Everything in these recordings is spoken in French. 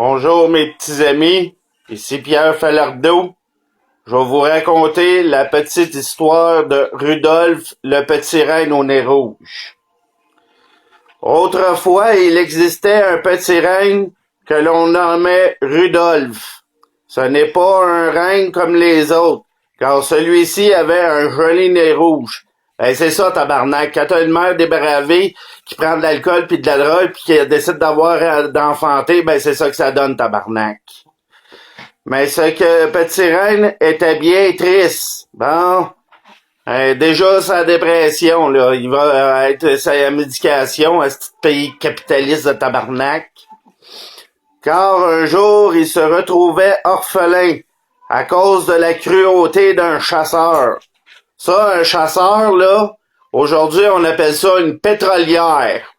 Bonjour mes petits amis, ici Pierre Falardeau. Je vais vous raconter la petite histoire de Rudolph, le petit renne au nez rouge. Autrefois, il existait un petit renne que l'on nommait Rudolph. Ce n'est pas un renne comme les autres, car celui-ci avait un joli nez rouge. Ben, c'est ça, tabarnak. Quand t'as une mère dépravée qui prend de l'alcool puis de la drogue puis qui décide d'enfanter, ben c'est ça que ça donne, tabarnak. Mais ce que Petit Reine était bien triste. Bon, déjà sa dépression, là, il va être sa médication à ce petit pays capitaliste de tabarnak. Car un jour, il se retrouvait orphelin à cause de la cruauté d'un chasseur. Ça, un chasseur, là, aujourd'hui, on appelle ça une pétrolière.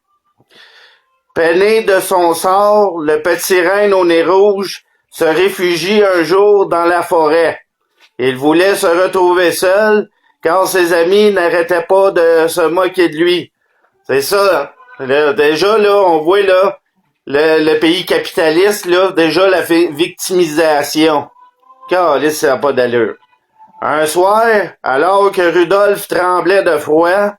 Peiné de son sort, le petit renne au nez rouge se réfugie un jour dans la forêt. Il voulait se retrouver seul, car ses amis n'arrêtaient pas de se moquer de lui. C'est ça. Là, déjà, là, on voit, là, le pays capitaliste, là, déjà la victimisation. Calisse, ça n'a pas d'allure. Un soir, alors que Rudolph tremblait de froid,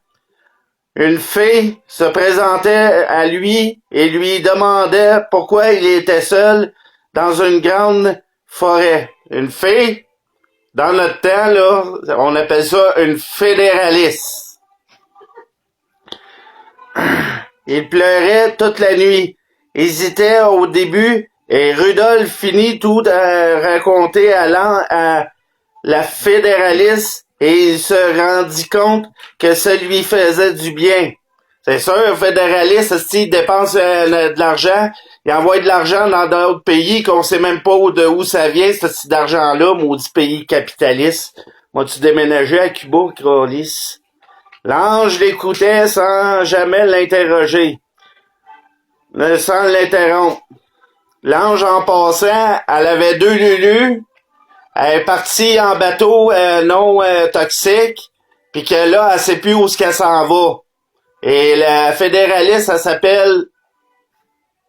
une fée se présentait à lui et lui demandait pourquoi il était seul dans une grande forêt. Une fée, dans notre temps, là, on appelle ça une fédéraliste. Il pleurait toute la nuit, hésitait au début et Rudolph finit tout à raconter à la fédéraliste et il se rendit compte que ça lui faisait du bien. C'est sûr, un fédéraliste, s'il dépense de l'argent, il envoie de l'argent dans d'autres pays qu'on sait même pas d'où ça vient, cet argent-là, maudit pays capitaliste. Moi, tu déménageais à Cuba, Crolis. L'ange l'écoutait sans jamais l'interroger, sans l'interrompre. L'ange, en passant, elle avait 2 lulus. Elle est partie en bateau non toxique, puis que là, elle sait plus où est-ce qu'elle s'en va. Et la fédéraliste, elle s'appelle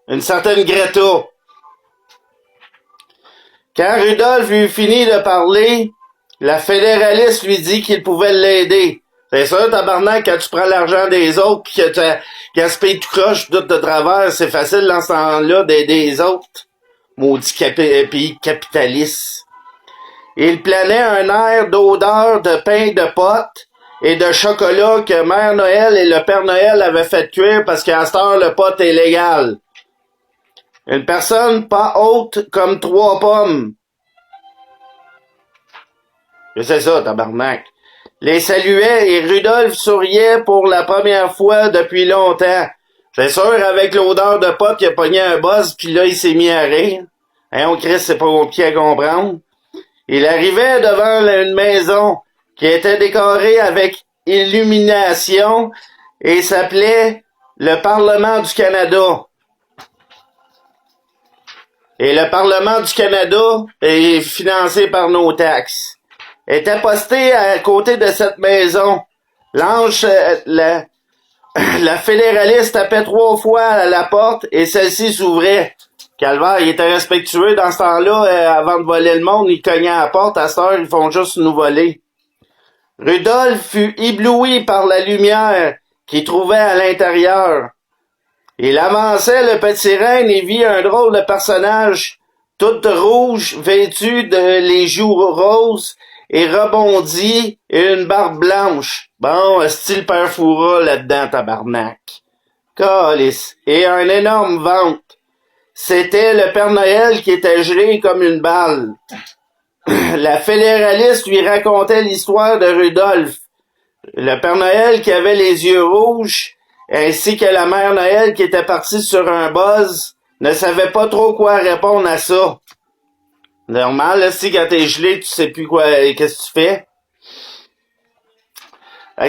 une certaine Greta. Quand Rudolph eut fini de parler, la fédéraliste lui dit qu'il pouvait l'aider. C'est sûr, tabarnak, quand tu prends l'argent des autres pis que tu gaspilles tout croche tout de travers, c'est facile dans ce temps-là d'aider les autres. Maudit pays capitaliste. Il planait un air d'odeur de pain de pote et de chocolat que Mère Noël et le Père Noël avaient fait cuire parce qu'à cette heure, le pot est légal. Une personne pas haute comme 3 pommes. C'est ça, tabarnak. Les saluait et Rudolph souriait pour la première fois depuis longtemps. C'est sûr, avec l'odeur de pot, il a pogné un buzz puis là, il s'est mis à rire. Hein, on crie, c'est pas compliqué à comprendre. Il arrivait devant une maison qui était décorée avec illumination et s'appelait le Parlement du Canada. Et le Parlement du Canada est financé par nos taxes. Était posté à côté de cette maison. L'ange, la fédéraliste tapait 3 fois à la porte et celle-ci s'ouvrait. Calvaire, il était respectueux dans ce temps-là, avant de voler le monde, il cognait à la porte, à cette heure, ils font juste nous voler. Rudolph fut ébloui par la lumière qu'il trouvait à l'intérieur. Il avançait le petit renne et vit un drôle de personnage, tout rouge, vêtu de les joues roses et rebondi et une barbe blanche. Bon, style père Foura là-dedans, tabarnak. Calice. Et un énorme ventre. C'était le Père Noël qui était gelé comme une balle. La fédéraliste lui racontait l'histoire de Rudolph. Le Père Noël qui avait les yeux rouges, ainsi que la Mère Noël qui était partie sur un buzz, ne savait pas trop quoi répondre à ça. Normal, là, si quand t'es gelé, tu sais plus quoi, qu'est-ce que tu fais.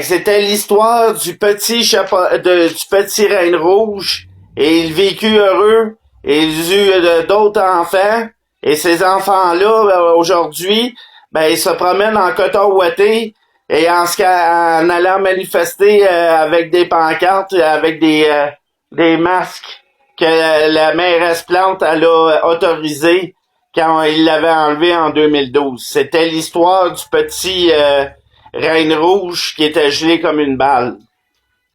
C'était l'histoire du petit du petit renne rouge, et il vécut heureux. Et ils eurent d'autres enfants, et ces enfants-là, aujourd'hui, ben, ils se promènent en coton ouaté, et en allant manifester avec des pancartes, avec des masques. que la mairesse Plante elle a autorisé quand il l'avait enlevé en 2012. C'était l'histoire du petit Reine Rouge qui était gelé comme une balle.